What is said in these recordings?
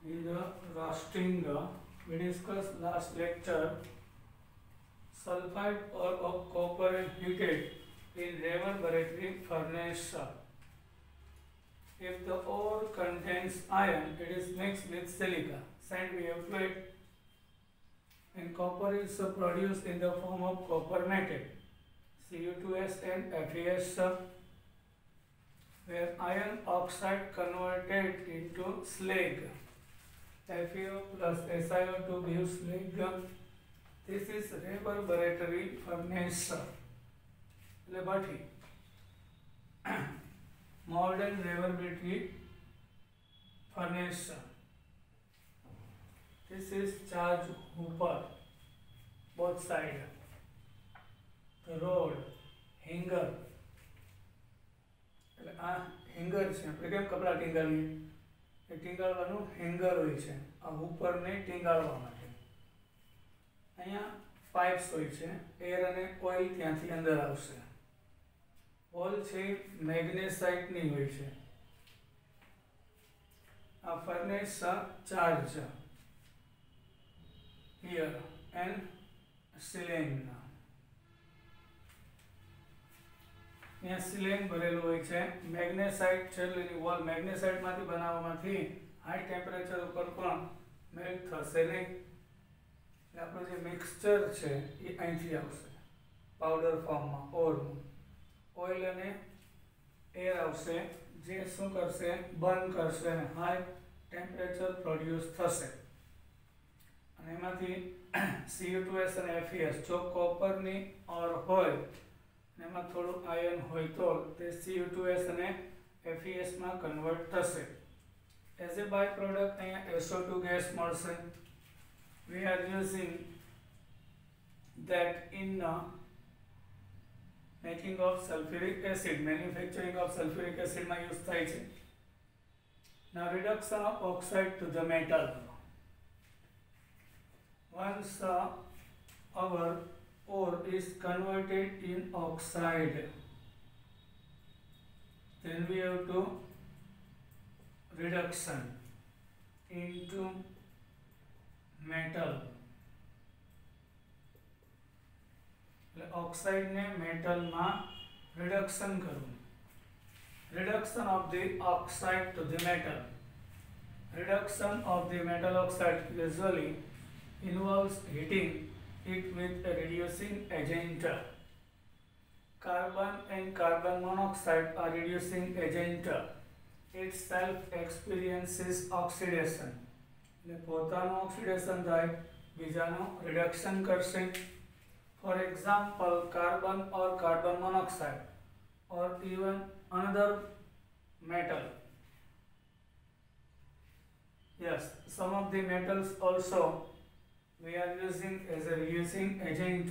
In the roasting, we discussed last lecture sulfide ore of copper is heated in reverberatory furnace. If the ore contains iron, it is mixed with silica, sand we have fluid, and copper is produced in the form of copper metal, Cu2s and Fe(S), where iron oxide converted into slag. FeO plus SiO2 gives slag. This is reverberatory furnace. Liberty. Modern reverberatory furnace. This is charge hooper, both sides. The rod, hanger. Hanger છે આપણે કેમ કપડા ટીંગાવીએ એ ટીંગાળવાનું hanger હોય છે આ ઉપરને ટીંગાળવા માટે અહીંયા pipes હોય છે એર અને ઓઇલ ત્યાંથી અંદર આવશે હોલ છે મેગ્નેસાઇટની હોય છે આ furnace charge here and cylinder यहाँ सिलेन भरेलू होय मैग्नेसाइट छेल्लीनी वॉल मैग्नेसाइट मांथी बनाववामांथी हाई टेम्परेचर पर पण मेल्ट थशे नहीं એટલે આપણો જે મિક્સચર છે એ અહીંથી આવશે પાવડર ફોર્મમાં ઓઇલ અને એર આવશે જે શું કરશે બર્ન કરશે અને હાઈ ટેમ્પરેચર પ્રોડ્યુસ થશે અને એમાંથી Cu2s અને Fe(S) જો કોપરની ઓર હોય એમાં થોડું આયન હોય તો તે Cu2s અને Fe(S) માં કન્વર્ટ થશે એઝ એ બાય પ્રોડક્ટ અહીંયા SO2 ગેસ મળશે we are using that in making of sulfuric acid manufacturing of sulfuric acid માં યુઝ થાય છે now reduction of oxide to the metal once our ore is converted in oxide, then we have to reduction into metal. Oxide ने metal मा reduction करूँ. Reduction of the oxide to the metal. Reduction of the metal oxide usually involves heating it with a reducing agent. Carbon and carbon monoxide are reducing agent. It self experiences oxidation. પોતાનું oxidation થાય બીજાનું reduction કરશે for example carbon or carbon monoxide or even another metal. Yes, some of the metals also we are using as a reducing agent,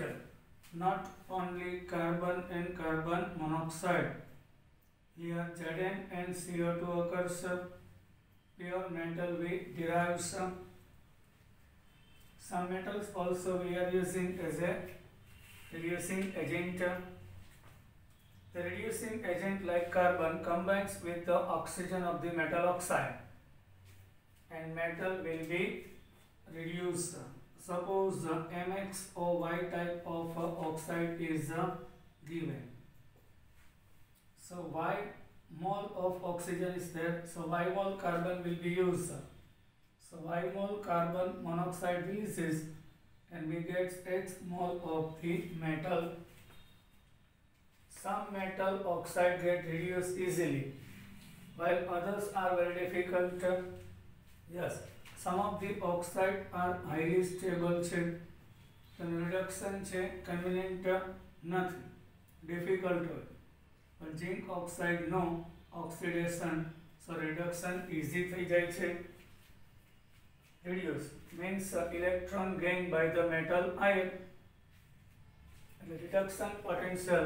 not only carbon and carbon monoxide. Here Zn and CO2 occurs. Pure metal we derive some metals also we are using as a reducing agent. The reducing agent like carbon combines with the oxygen of the metal oxide and metal will be reduced. Suppose the MXOY type of oxide is given. So Y mole of oxygen is there. So Y mole carbon will be used. So Y mole carbon monoxide releases and we get X mole of the metal. Some metal oxide get reduced easily while others are very difficult. Yes. Some of the oxide are highly stable છે તો reduction છે convenient નથી difficult હોય પણ zinc oxide no oxidation so reduction easy થઈ જાય છે reduce means electron gain by the metal ion the reduction potential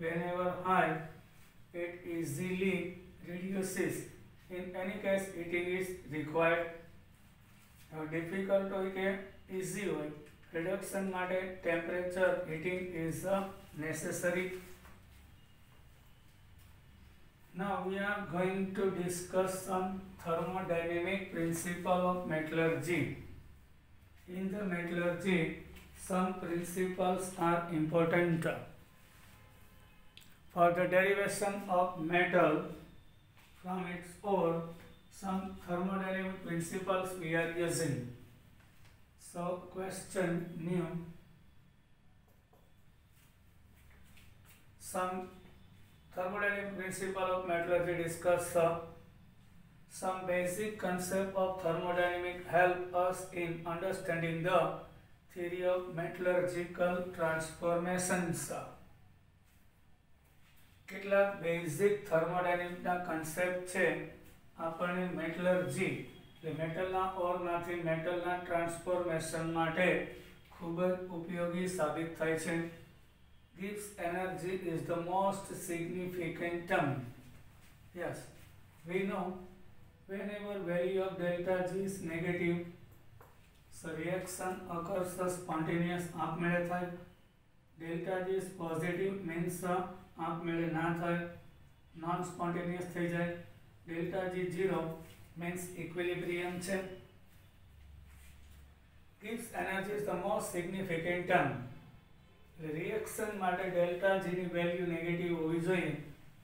whenever high it easily reduces in any case heating is required. Difficult હોય કે easy હોય reduction માટે temperature heating is necessary. Now we are going to discuss some thermodynamic principle of metallurgy. In the metallurgy, some principles are important. For the derivation of metal from its ore, some thermodynamic principles we are using. So question new. Some thermodynamic principle of metallurgy discuss some basic concept of thermodynamics help us in understanding the theory of metallurgical transformations. કેટલાક basic થર્મોડાયનેમિકના concept છે આપણને metallurgy એટલે મેટલના ઓરમાંથી મેટલના transformation માટે ખૂબ જ ઉપયોગી સાબિત થાય છે. Gibbs energy is the most significant term. Yes, we know whenever value of delta G is negative, so reaction occurs spontaneous આપમેળે થાય. Delta G is positive means આપમેળે ના થાય, non spontaneous થઈ જાય. Delta G 0 means equilibrium છે. Gibbs energy is the most significant term. Reaction માટે delta G ની value negative હોવી જોઈએ.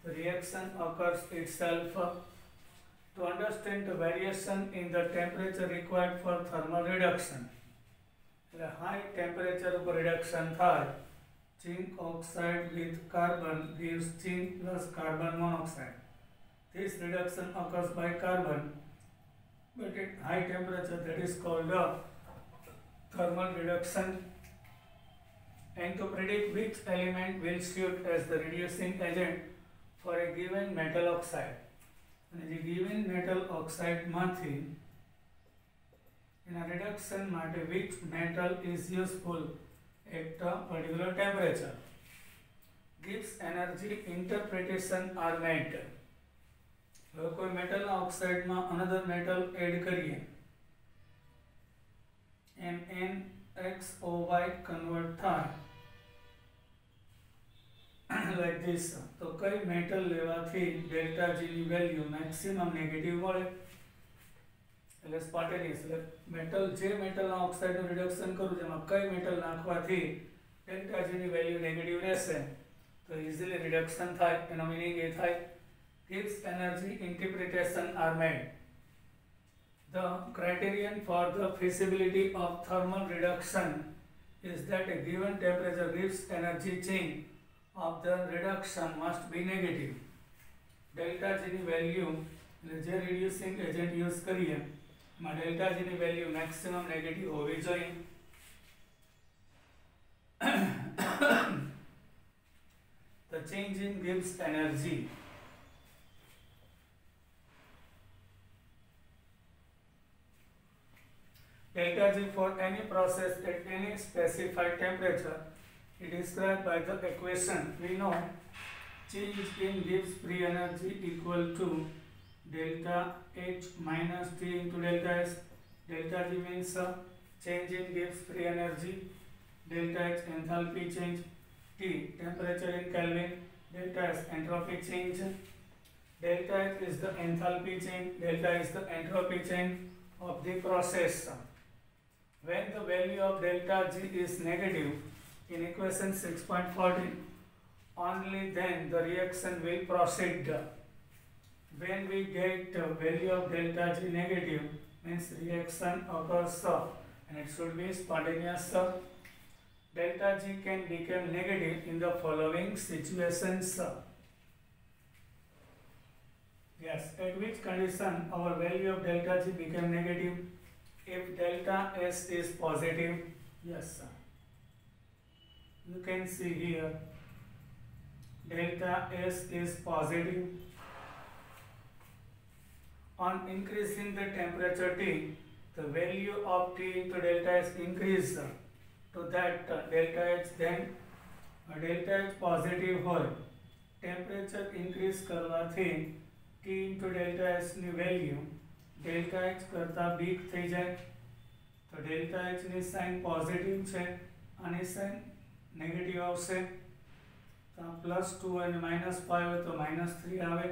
The reaction occurs itself. To understand the variation in the temperature required for thermal reduction, એટલે high temperature ઉપર reduction થાય. Zinc oxide with carbon gives zinc plus carbon monoxide. This reduction occurs by carbon, but at high temperature, that is called a thermal reduction. And to predict which element will suit as the reducing agent for a given metal oxide. And the given metal oxide માંથી in a reduction માટે which metal is useful at a particular temperature. Gibbs energy interpretation are made. હવે કોઈ મેટલના ઓક્સાઇડમાં another metal add કરીએ, MnXOY convert થાય like this. તો કઈ metal લેવાથી delta G ની વેલ્યુ મેક્સિમમ નેગેટિવ મળે, એટલે સ્પોન્ટેનિયસ. એટલે મેટલ જે મેટલના ઓક્સાઇડનું રિડક્શન કરું જેમાં કઈ મેટલ નાખવાથી ડેલ્ટા G ની વેલ્યુ નેગેટિવ રહેશે તો ઇઝીલી રિડક્શન થાય. એનો મીનિંગ એ થાય Gibbs energy interpretation are made. The criterion for the feasibility of thermal reduction is that a given temperature Gibbs energy change of the reduction must be negative. Delta G ની value જે reducing agent use કરીએ એમાં delta G ની value maximum negative હોવી જોઈએ. The change in Gibbs energy. Delta G for any process at any specified temperature is described by the equation. We know change in Gibbs free energy equal to delta H minus T into delta S. Delta G means change in Gibbs free energy, delta H enthalpy change, T temperature in Kelvin, delta S entropy change. Delta H is the enthalpy change, delta is the entropy change of the process. When the value of delta G is negative in equation 6.14, only then the reaction will proceed. When we get value of delta G negative, means reaction occurs and it should be spontaneous. Delta G can become negative in the following situations. Yes, at which condition our value of delta G become negative? If delta S is positive, yes sir. You can see here delta S is positive. On increasing the temperature T, the value of T into delta S increases to that delta H. Then delta H positive હોય, temperature increase કરવાથી T into delta S ની value delta H કરતા big થઈ જાય. તો delta H ની sign positive છે, આની સાઇન નેગેટિવ આવશે. તો +2 અને -5 હોય તો -3 આવે.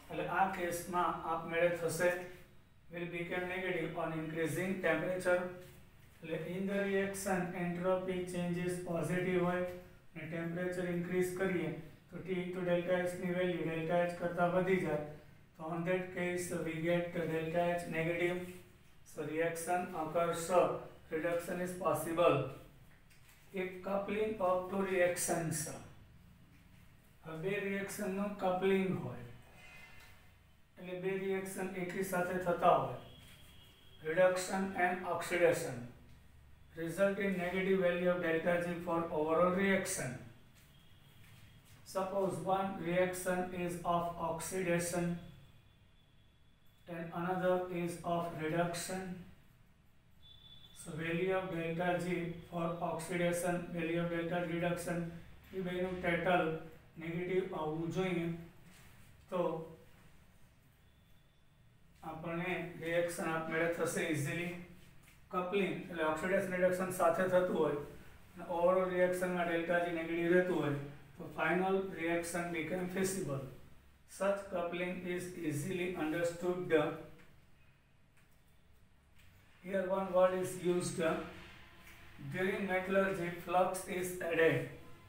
એટલે આ કેસમાં આપમેળે થશે will become negative on increasing temperature. એટલે in the reaction entropy changes positive હોય અને ટેમ્પરેચર ઇન્ક્રીઝ કરીએ તો T into delta H ની વેલ્યુ delta H કરતા વધી જાય તો on that case we get delta H negative. So reaction occurs, reduction is possible. If coupling of two reactions, બે reaction નું coupling હોય એટલે બે reaction એકી સાથે થતા હોય, reduction and oxidation result in negative value of delta G for overall reaction. Suppose one reaction is of oxidation and another is of reduction. So value of delta G for oxidation, value of delta G reduction, એ બેનું total negative આવવું જોઈએ તો આપણને reaction આપમેળે થશે easily. Coupling એટલે oxidation reduction સાથે થતું હોય અને ઓવરઓલ રિએક્શનમાં ડેલ્ટા જી નેગેટિવ રહેતું હોય તો final reaction become feasible. Such coupling is easily understood. Here one word is used. During metallurgy, flux is added,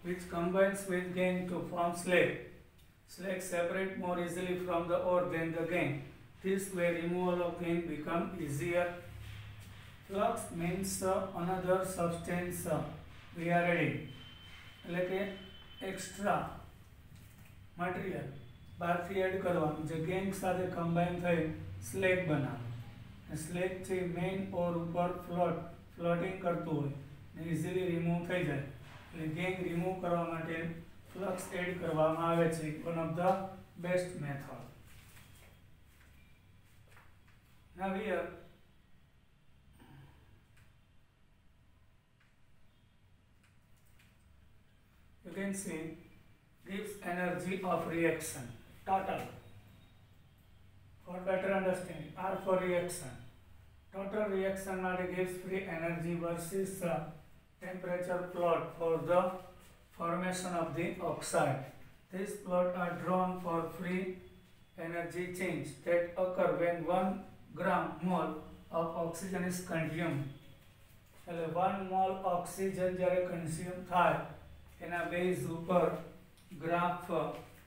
which combines with gangue to form slag. Slag separate more easily from the ore than the gangue. This way, removal of gangue become easier. Flux means another substance we are adding. એટલે કે extra material બહારથી add કરવાનું જે gang સાથે combine થઈ slag બનાવે. Slag છે main ઓર ઉપર ફ્લોટિંગ કરતું હોય ને ઇઝીલી રિમૂવ થઈ જાય એટલે ગેંગ રિમૂવ કરવા માટે ફ્લક્સ એડ કરવામાં આવે છે. One of the best method. Now here you can see gives energy of reaction total. For better understanding, R for reaction. Total reaction માટે gives free energy versus temperature plot for the formation of the oxide. These plots are drawn for free energy change that occur when 1 gram mole of oxygen is consumed. એટલે 1 mole oxygen જ્યારે consume થાય એના base ઉપર graph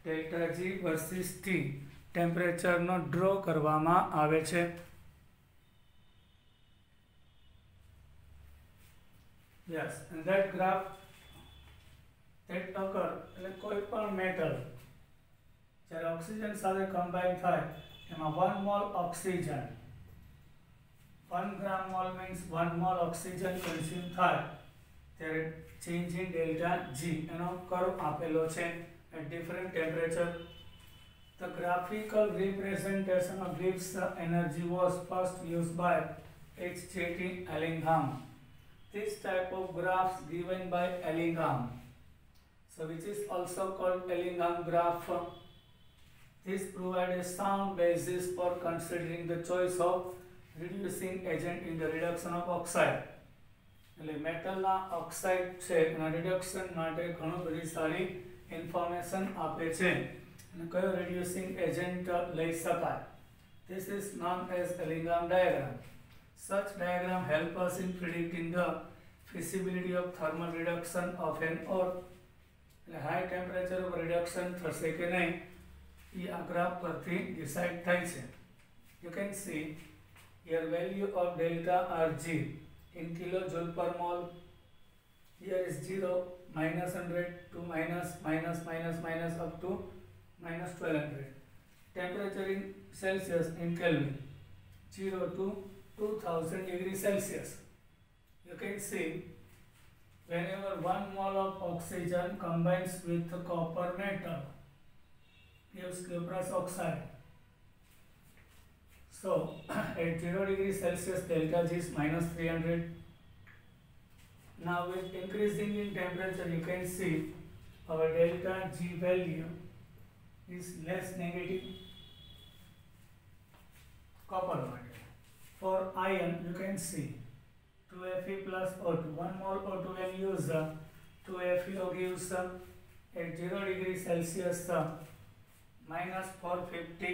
delta G versus T ટેમ્પરેચરનો draw કરવામાં આવે છે. Yes, and that graph that occur એટલે કોઈ પણ મેટલ જ્યારે ઓક્સિજન સાથે કમ્બાઈન થાય એમાં 1 mole oxygen, 1 gram mole means 1 mole oxygen consume થાય ત્યારે change in delta G એનો કર્વ આપેલો છે at different temperature. The graphical representation of gives energy was first used by H.J.T. Ellingham. This type of graphs given by Ellingham, so which is also called Ellingham graph. This provides a sound basis for considering the choice of reducing agent in the reduction of oxide. એટલે મેટલના oxide છે એના reduction માટે ઘણું બધી સારી information આપે છે અને કયો રિડ્યુસિંગ એજન્ટ લઈ શકાય. This is known as Ellingham diagram. Such diagram help us in predicting the feasibility of thermal reduction of an ore. એટલે હાઈ ટેમ્પરેચર ઉપર રિડક્શન થશે કે નહીં એ આ ગ્રાફ પરથી ડિસાઇડ થાય છે. You can see here value of delta Rg in kilojoule per mole. Here is 0, minus 100 to minus up to minus 1200. Temperature in Celsius in Kelvin 0 to 2000 degrees Celsius. You can see whenever 1 mole of oxygen combines with copper metal gives cuprous oxide. So at 0 degrees Celsius delta G is minus 300. Now with increasing in temperature you can see our delta G value is less negative. Copper matter. For iron you can see 2Fe plus O2. 1 mole O2 when used 2FeO gives at 0 degrees Celsius minus 450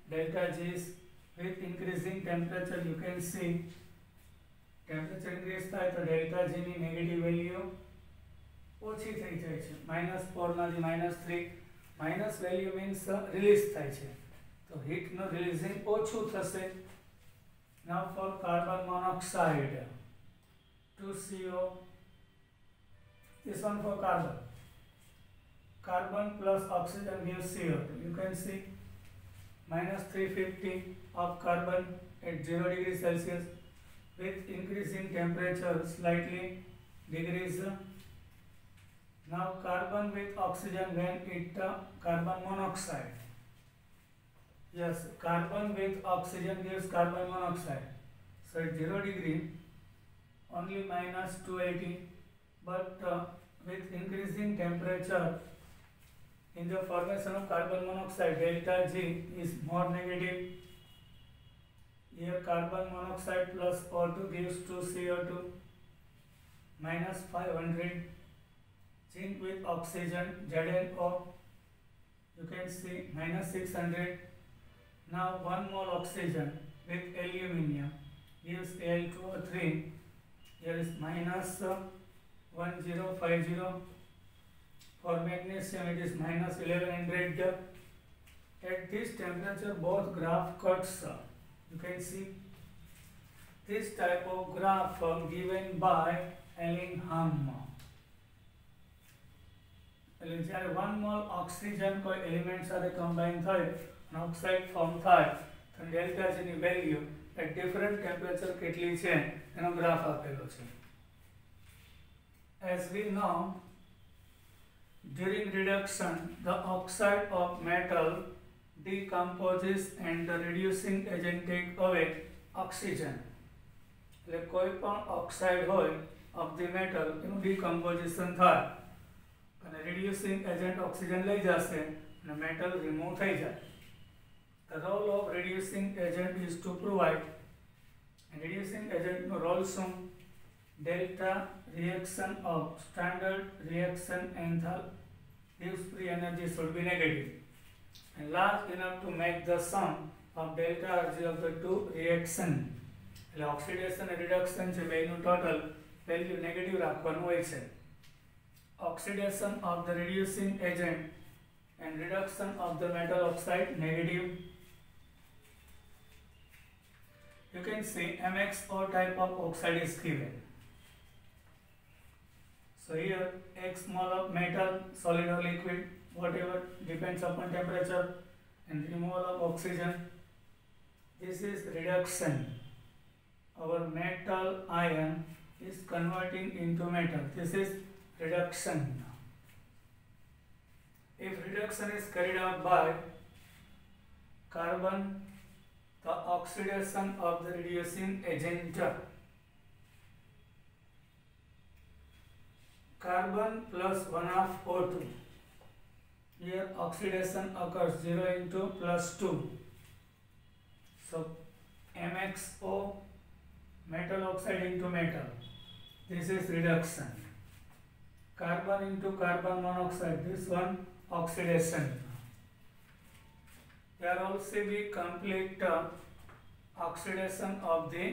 delta G is with increasing temperature. You can see temperature increase થાય તો delta G ની negative value ઓછી થઈ જાય છે. -4 માંથી -3 minus value means release થાય છે, તો હીટ નું રિલીઝિંગ ઓછું થશે. Now for carbon monoxide 2CO, this one for carbon plus oxygen gives CO2. You can see -350 of carbon at 0 degrees Celsius with increasing temperature slightly degrees. Now carbon with oxygen when it carbon monoxide. Yes, carbon with oxygen gives carbon monoxide. So at 0 degree only -280, but with increasing temperature in the formation of carbon monoxide, delta G is more negative. Here carbon monoxide plus O2 gives 2CO2, -500. Zinc with oxygen, ZnO, you can see -600. Now 1 mole oxygen with aluminium gives Al2O3. Here is -1050. For magnesium it is -1100. At this temperature both graph cuts. You can see this type of graph given by Ellingham. એટલે જ્યારે 1 mall oxygen કોઈ element સાથે combine થઈ અને oxide form થાય તો delta G ની value at different temperature કેટલી છે એનો ગ્રાફ આપેલો છે. As we know, during reduction the oxide of metal decomposes and the reducing agent take away oxygen. એટલે કોઈ પણ ઓક્સાઇડ હોય of the metal એનું ડિકમ્પોઝિશન થાય અને reducing agent oxygen લઈ જશે અને metal remove થઈ જાય. The role of reducing agent is to provide, and reducing agent નો રોલ શું? Delta reaction of standard reaction enthalpy gives free energy should be negative and large enough to make the sum of delta Rg of the two reaction. એટલે oxidation અને reduction છે બેનું total value negative રાખવાનું હોય છે. Oxidation of the reducing agent and reduction of the metal oxide negative. You can see MXO type of oxide is given. So here X mole of metal, solid or liquid, whatever depends upon temperature, and removal of oxygen. This is reduction. Our metal ion is converting into metal. This is reduction. If reduction is carried out by carbon, the oxidation of the reducing agent, carbon plus 1/2 O2. Here oxidation occurs 0 into +2. So MXO, metal oxide into metal. This is reduction. Carbon into carbon monoxide. This one oxidation. There also be complete oxidation of the.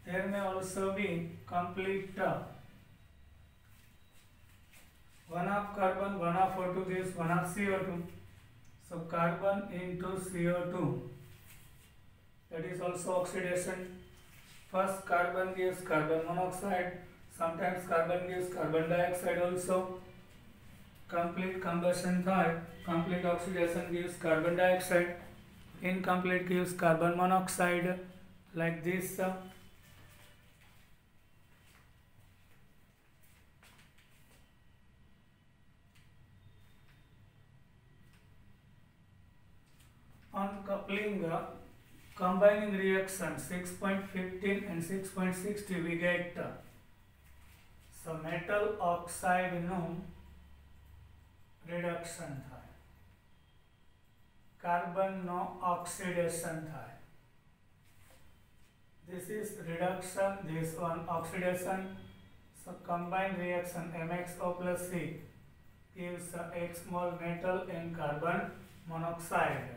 There may also be complete 1/2 carbon, 1/2 O2 gives 1/2 CO2. So carbon into CO2. That is also oxidation. First carbon gives carbon monoxide. Sometimes carbon gives carbon dioxide also. Complete combustion થાય, complete oxidation gives carbon dioxide. Incomplete gives carbon monoxide, like this. On coupling, combining reaction 6.15 and 6.60 we get so metal oxide નું reduction થાય, carbon નો oxidation થાય. This is reduction, this one oxidation. So combined reaction MXO plus C gives X mole metal and carbon monoxide.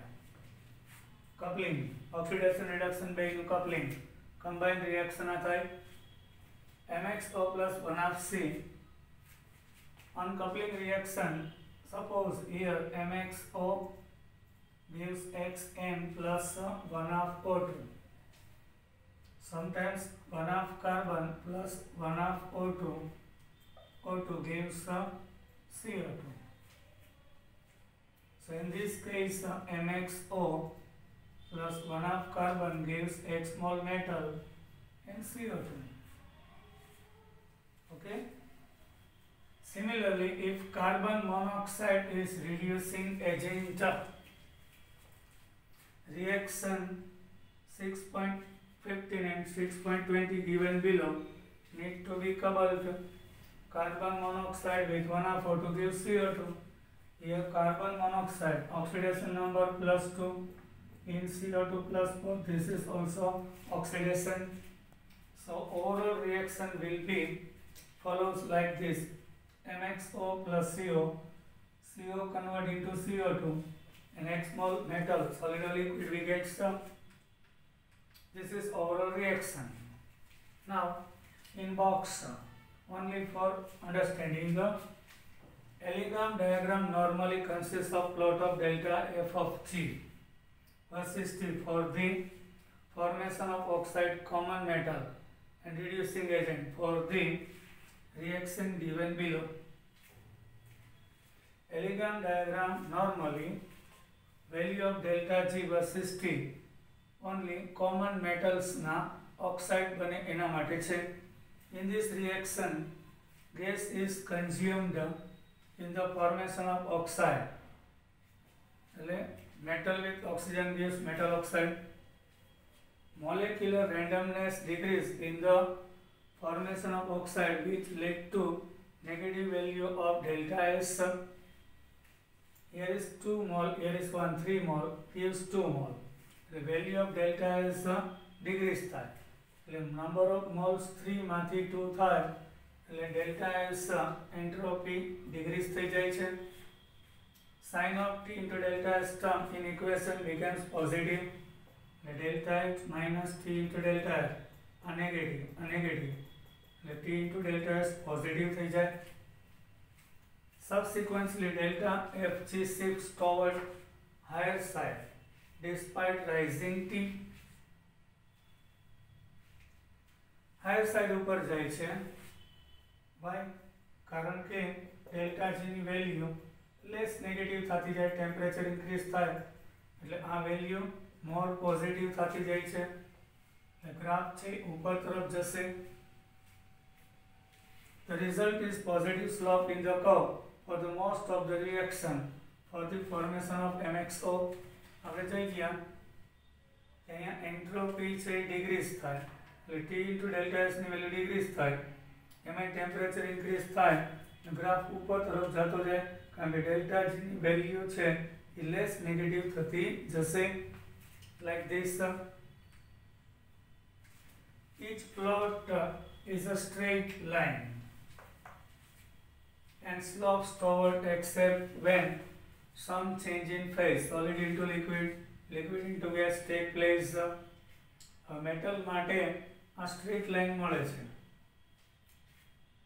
Coupling, oxidation reduction by coupling, combined reaction आता है MXO plus 1 half C. Uncoupling reaction, suppose here MXO gives XN plus 1 half O2. Sometimes 1 half carbon plus 1 half O2 gives CO2. So in this case MXO plus 1 half carbon gives X mole metal and CO2. Okay. Similarly, if carbon monoxide is reducing agent, reaction 6.15 and 6.20 given below need to be coupled. Carbon monoxide with 1 half O2 gives CO2. Here carbon monoxide, oxidation number +2 in CO2 +4. This is also oxidation. So overall reaction will be follows like this: MXO plus CO convert into CO2 and X mole metal, solid or liquid, we get some. This is overall reaction. Now in box, only for understanding, the Elegant diagram normally consists of plot of delta F of G persisted for the formation of oxide common metal and reducing agent for the reaction given below. Elegant diagram normally value of delta G versus T only common metals na oxide bane ena માટે છે. In this reaction, gas is consumed in the formation of oxide. Metal with oxygen gives metal oxide. Molecular randomness decrease in the formation of oxide, which led to negative value of delta S. Here is 2 mole, here is 1, 3 mole, gives 2 mole. The value of delta S decrease થાય. Number of moles 3 માંથી 2 થાય એટલે delta S entropy decrease થઈ જાય છે. Sign of T into delta S term in equation becomes positive. Delta H minus T into delta S a negative. T into delta S positive થઈ જાય. Subsequently, delta Fg shifts toward higher side despite rising T. Higher side ઉપર જાય છે. Why? કારણ કે delta G ની value less negative થતી જાય, ટેમ્પરેચર ઇન્ક્રીઝ થાય એટલે આ વેલ્યુ મોર પોઝિટિવ થતી જાય છે. ગ્રાફ છે ઉપર તરફ જશે. The result is positive slope in the curve for the most of the reaction for the formation of MXO. આપણે જોઈ ગયા અહીંયા એન્ટ્રોપી છે ડિક્રીઝ થાય એટલે T into delta S ની વેલ્યુ ડિક્રીઝ થાય, એમાં ટેમ્પરેચર ઇન્ક્રીઝ થાય, ગ્રાફ ઉપર તરફ જતો જાય કારણ કે ડેલ્ટા G ની વેલ્યુ છે એ લેસ નેગેટિવ થતી જશે. Like this. Each plot is a straight line and slopes toward except when some change in phase, solid into liquid, liquid into gas take place. Metal માટે આ straight line મળે છે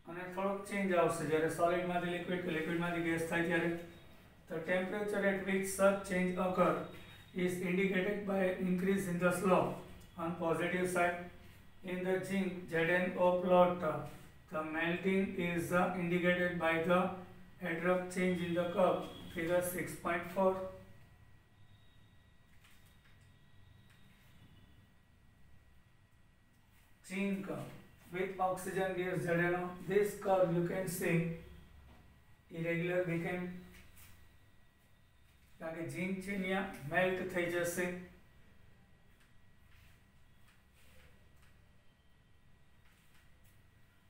અને થોડોક change આવશે જ્યારે સોલિડ માંથી લિક્વિડ કે લિક્વિડ માંથી ગેસ થાય ત્યારે. The temperature at which such change occur is indicated by increase in the slope on positive side. In the zinc ZnO plot, the melting is indicated by the abrupt change in the curve, figure 6.4. Zinc with oxygen gives ZnO. This curve you can see irregular became કારણ કે zinc છે અહીંયા melt થઈ જશે.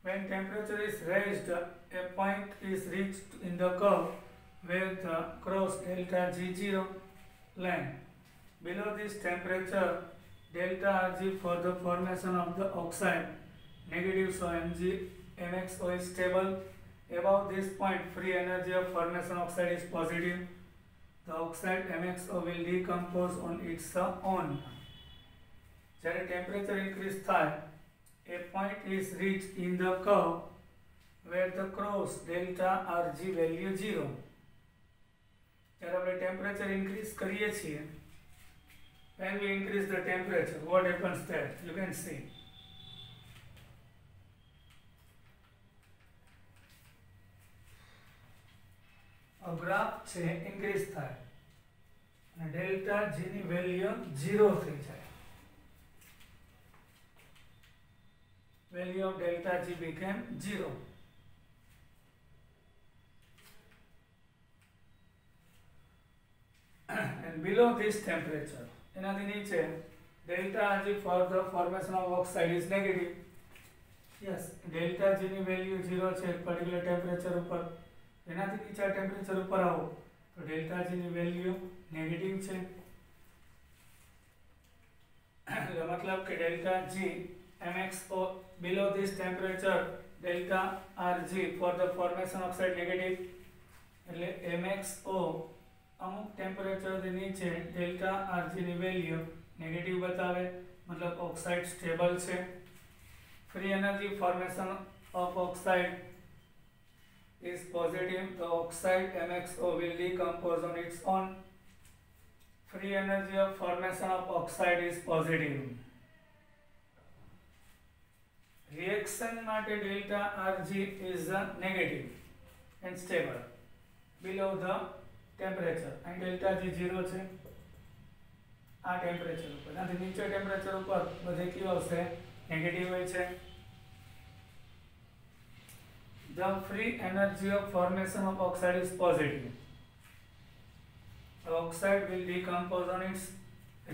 When temperature is raised, a point is reached in the curve where the cross delta G0 line. Below this temperature, delta Rg for the formation of the oxide negative, so MXO is stable. Above this point, free energy of formation oxide is positive. The oxide MXO will decompose on its own. જ્યારે temperature increase થાય, a point is reached in the curve where the cross delta RG value 0. જ્યારે આપણે temperature increase કરીએ છીએ, when we increase the temperature, what happens there? You can see. A graph છે increase થાય અને delta G ની value 0 થઈ જાય. Value of delta G became 0. And below this temperature, એનાથી નીચે delta G for the formation of oxide is negative. Yes, delta G ની value 0 છે particular temperature ઉપર. એનાથી નીચા ટેમ્પરેચર ઉપર આવો તો ડેલ્ટા જી ની વેલ્યુ નેગેટિવ છે. એટલે મતલબ કે delta G MXO below this temperature delta RG for the formation of oxide negative. એટલે MXO અમુક ટેમ્પરેચર થી નીચે ડેલ્ટા RG ની વેલ્યુ નેગેટિવ બતાવે, મતલબ ઓક્સાઇડ સ્ટેબલ છે. Free energy formation of oxide is positive. The oxide MXO will decompose on its own. Free energy of formation of oxide is positive. Reaction માટે delta RG is negative and stable below the temperature, and delta G 0 છે આ temperature ઉપર. આથી નીચે temperature ઉપર બધે કેવો હશે? નેગેટિવ હોય છે. The free energy of formation of oxide is positive. The oxide will decompose on its.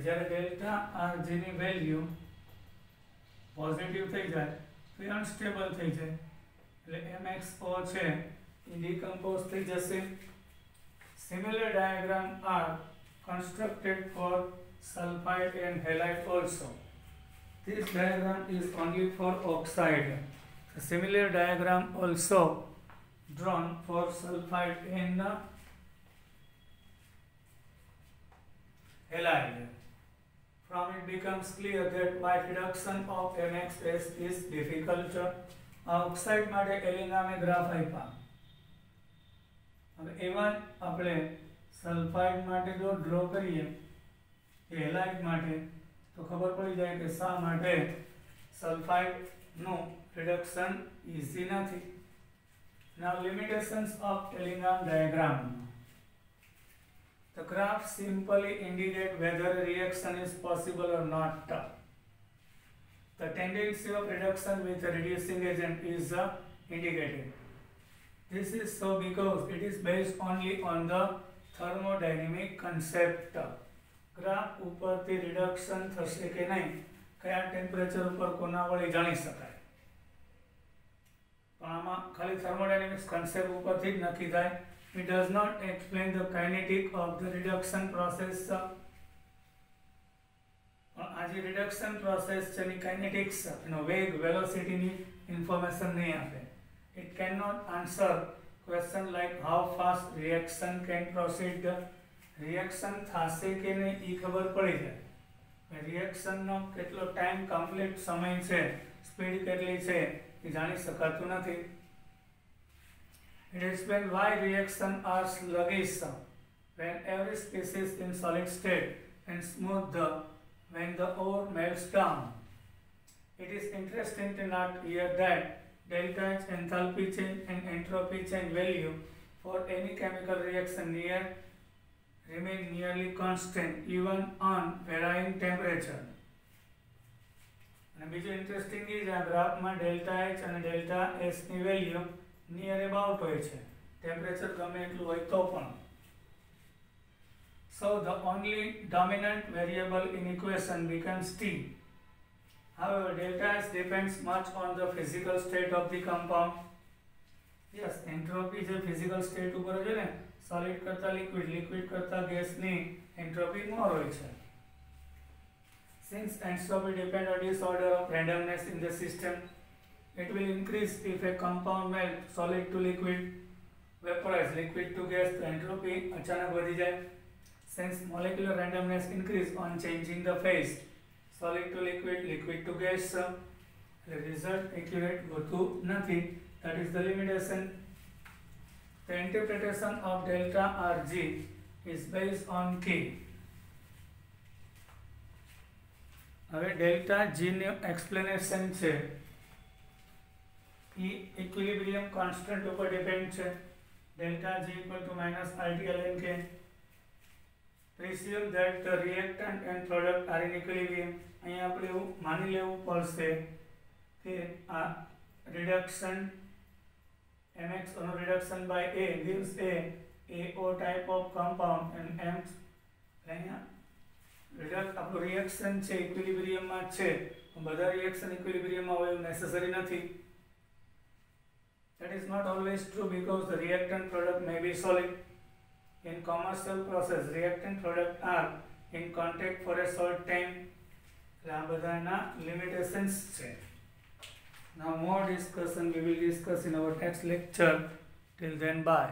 જ્યારે delta RG ની વેલ્યુ પોઝિટિવ થઈ જાય તો અનસ્ટેબલ થઈ જાય, એટલે MXO છે એ ડિકમ્પોઝ થઈ જશે. Similar diagram are constructed for sulfide and halide also. This diagram is only for oxide. A similar diagram also drawn for sulfide and halide. From it becomes clear that why reduction of MXS is difficult. Oxide માટે એલિનામે graph આપ્યા. હવે એવા આપણે sulphide માટે જો draw કરીએ કે halide માટે, તો ખબર પડી જાય કે શા માટે સલ્ફાઇડ નું reduction easy નથી. Now limitations of Ellingham diagram. The graph simply indicate whether a reaction is possible or not. The tendency of reduction with a reducing agent is indicated. This is so because it is based only on the thermodynamic concept. graph ઉપરથી reduction થશે કે નહીં, કયા temperature ઉપર કોના વડે જાણી શકાય. આમાં ખાલી thermodynamics concept ઉપરથી જ નક્કી થાય. It does not explain the kinetic of the reduction process. આ જે reduction process છે એની kinetics, એનો વેગ, velocity ની information નહીં આપે. It cannot answer question like how fast reaction can proceed. reaction થશે કે નહીં એ ખબર પડી જાય. reaction નો કેટલો ટાઈમ કમ્પ્લીટ સમય છે, સ્પીડ કેટલી છે એ જાણી શકાતું નથી. It explains why reactions are sluggish when every species in solid state and smooth when the ore melts down. It is interesting to note here that delta H enthalpy change and entropy change value for any chemical reaction remain nearly constant even on varying temperature. અને બીજું interesting એ છે, આ ગ્રાફમાં delta H અને delta S ની value near about હોય છે, temperature ગમે એટલું હોય તો પણ. So the only dominant variable in equation becomes T. However, delta S depends much on the physical state of the compound. Yes, entropy જે physical state ઉપર છે ને, solid કરતા liquid, liquid કરતા gas ની entropy more હોય છે. Since entropy depends on disorder of randomness in the system, It will increase if a compound melt, solid to liquid, vaporize, liquid to gas, the entropy अचानक बढ़ी जाए. Since molecular randomness increase on changing the phase, solid to liquid, liquid to gas, the result accurate હોતું નથી. That is the limitation. The interpretation of delta Rg is based on K. હવે delta G નું explanation છે. એ equilibrium constant ઉપર depend છે. Delta G equal to minus RT ln K. Presume that the reactant and product are in equilibrium. અહીંયા આપણે એવું માની લેવું પડશે કે આ રિડક્શન mx નો reduction by a gives a AO type of compound and m અહીંયા આપણું રિએક્શન છે ઇક્વિલિબ્રિયમમાં છે. બધા રિએક્શન ઇક્વિલિબ્રિયમમાં હોય એવું નેસેસરી નથી. That is not always true because the reactant product may be solid. In commercial process, reactant product are in contact for a short time. એટલે આ બધાના limitations છે. Now more discussion we will discuss in our next lecture. Till then, bye.